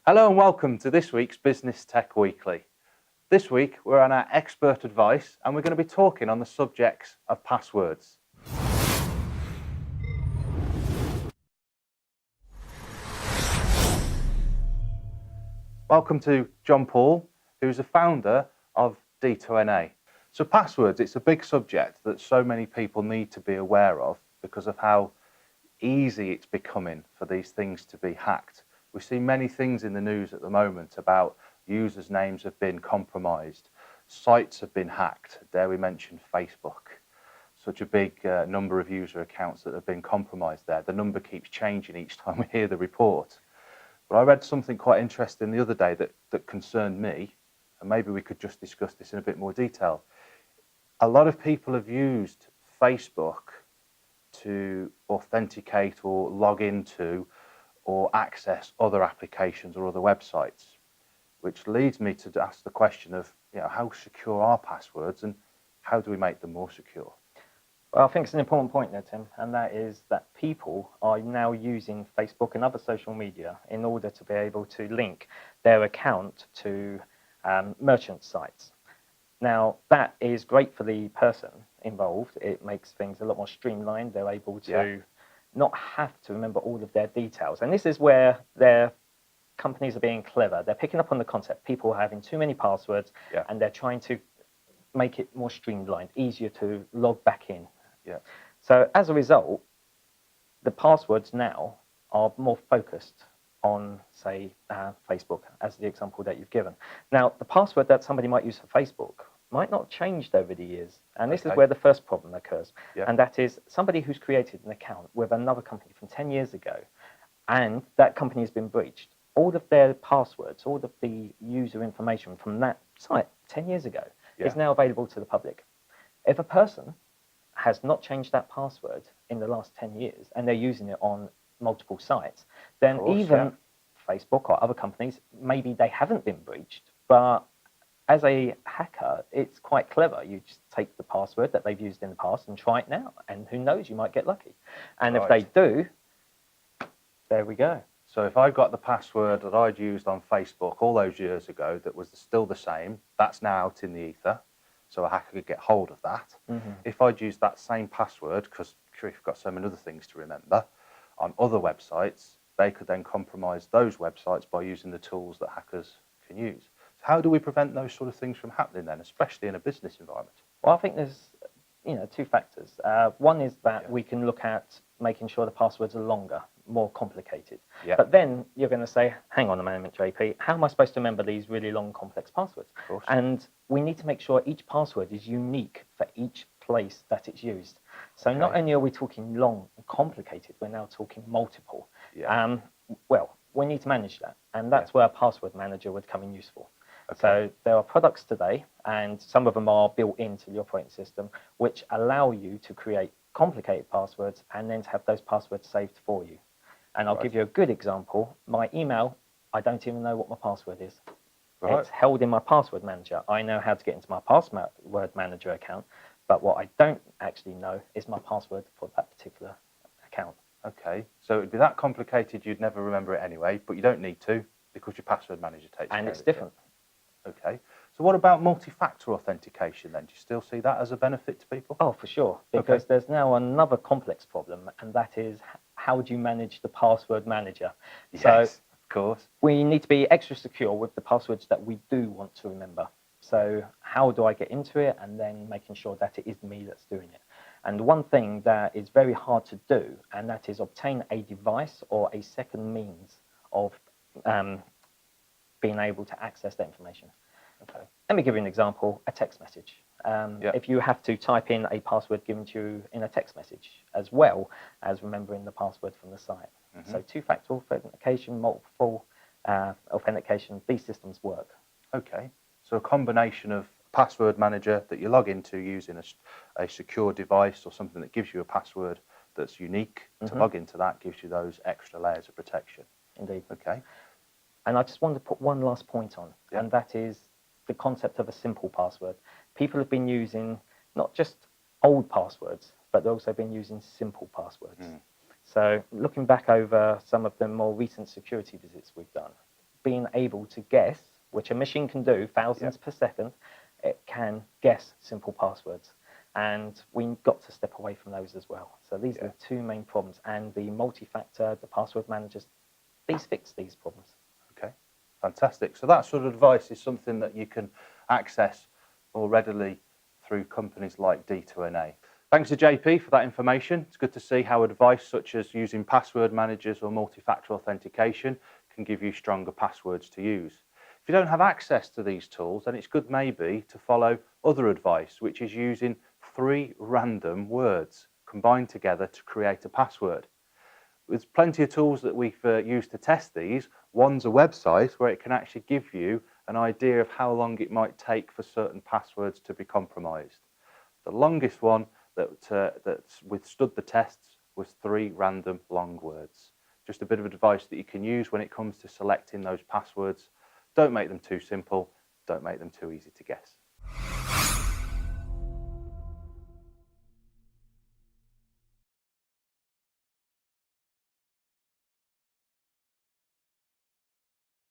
Hello and welcome to this week's Business Tech Weekly. This week we're on our expert advice and we're going to be talking on the subjects of passwords. Welcome to John Paul, who's the founder of D2NA. So passwords, it's a big subject that so many people need to be aware of because of how easy it's becoming for these things to be hacked. We see many things in the news at the moment about users' names have been compromised, sites have been hacked. Dare we mention Facebook? Such a big number of user accounts that have been compromised there. The number keeps changing each time we hear the report. But I read something quite interesting the other day that concerned me, and maybe we could just discuss this in a bit more detail. A lot of people have used Facebook to authenticate or log into or access other applications or other websites, which leads me to ask the question of, how secure are passwords and how do we make them more secure? Well, I think it's an important point there, Tim, and that is that people are now using Facebook and other social media in order to be able to link their account to merchant sites. Now, that is great for the person involved. It makes things a lot more streamlined. They're able to not have to remember all of their details. And this is where their companies are being clever. They're picking up on the concept. People are having too many passwords, and they're trying to make it more streamlined, easier to log back in. So as a result, the passwords now are more focused on, say, Facebook, as the example that you've given. Now, the password that somebody might use for Facebook might not have changed over the years. And this is where the first problem occurs. And that is somebody who's created an account with another company from 10 years ago, and that company has been breached. All of their passwords, all of the user information from that site 10 years ago is now available to the public. If a person has not changed that password in the last 10 years and they're using it on multiple sites, then Facebook or other companies, maybe they haven't been breached, but as a hacker, it's quite clever. You just take the password that they've used in the past and try it now, and who knows, you might get lucky. And if they do, there we go. So if I've got the password that I'd used on Facebook all those years ago that was still the same, that's now out in the ether, so a hacker could get hold of that. If I'd used that same password, because you've got so many other things to remember, on other websites, they could then compromise those websites by using the tools that hackers can use. So how do we prevent those sort of things from happening then, especially in a business environment? Well, I think there's two factors. One is that we can look at making sure the passwords are longer, more complicated. But then you're going to say, hang on a moment, JP, how am I supposed to remember these really long, complex passwords? And we need to make sure each password is unique for each place that it's used. So not only are we talking long and complicated, we're now talking multiple. Well, we need to manage that. And that's where a password manager would come in useful. So there are products today, and some of them are built into the operating system, which allow you to create complicated passwords and then to have those passwords saved for you. And I'll give you a good example. My email, I don't even know what my password is. It's held in my password manager. I know how to get into my password manager account, but what I don't actually know is my password for that particular account. Okay, so it'd be that complicated you'd never remember it anyway, but you don't need to because your password manager takes care of it. And it's different. Okay, so what about multi-factor authentication then? Do you still see that as a benefit to people? Oh, for sure, because there's now another complex problem, and that is how do you manage the password manager? Yes, of course. We need to be extra secure with the passwords that we do want to remember. So how do I get into it, and then making sure that it is me that's doing it? And one thing that is very hard to do, and that is obtain a device or a second means of being able to access that information. Let me give you an example, a text message. If you have to type in a password given to you in a text message, as well as remembering the password from the site. So two-factor authentication, multiple authentication, these systems work. Okay, so a combination of password manager that you log into using a secure device or something that gives you a password that's unique to log into that gives you those extra layers of protection. Indeed. Okay. And I just wanted to put one last point on, and that is the concept of a simple password. People have been using not just old passwords, but they've also been using simple passwords. So looking back over some of the more recent security visits we've done, being able to guess, which a machine can do thousands per second, it can guess simple passwords. And we've got to step away from those as well. So these are the two main problems. And the multi-factor, the password managers, these fix these problems. Okay, fantastic. So that sort of advice is something that you can access more readily through companies like D2NA. Thanks to JP for that information. It's good to see how advice such as using password managers or multi-factor authentication can give you stronger passwords to use. If you don't have access to these tools, then it's good maybe to follow other advice, which is using 3 random words combined together to create a password. There's plenty of tools that we've used to test these. One's a website where it can actually give you an idea of how long it might take for certain passwords to be compromised. The longest one that's withstood the tests was 3 random long words. Just a bit of advice that you can use when it comes to selecting those passwords. Don't make them too simple. Don't make them too easy to guess.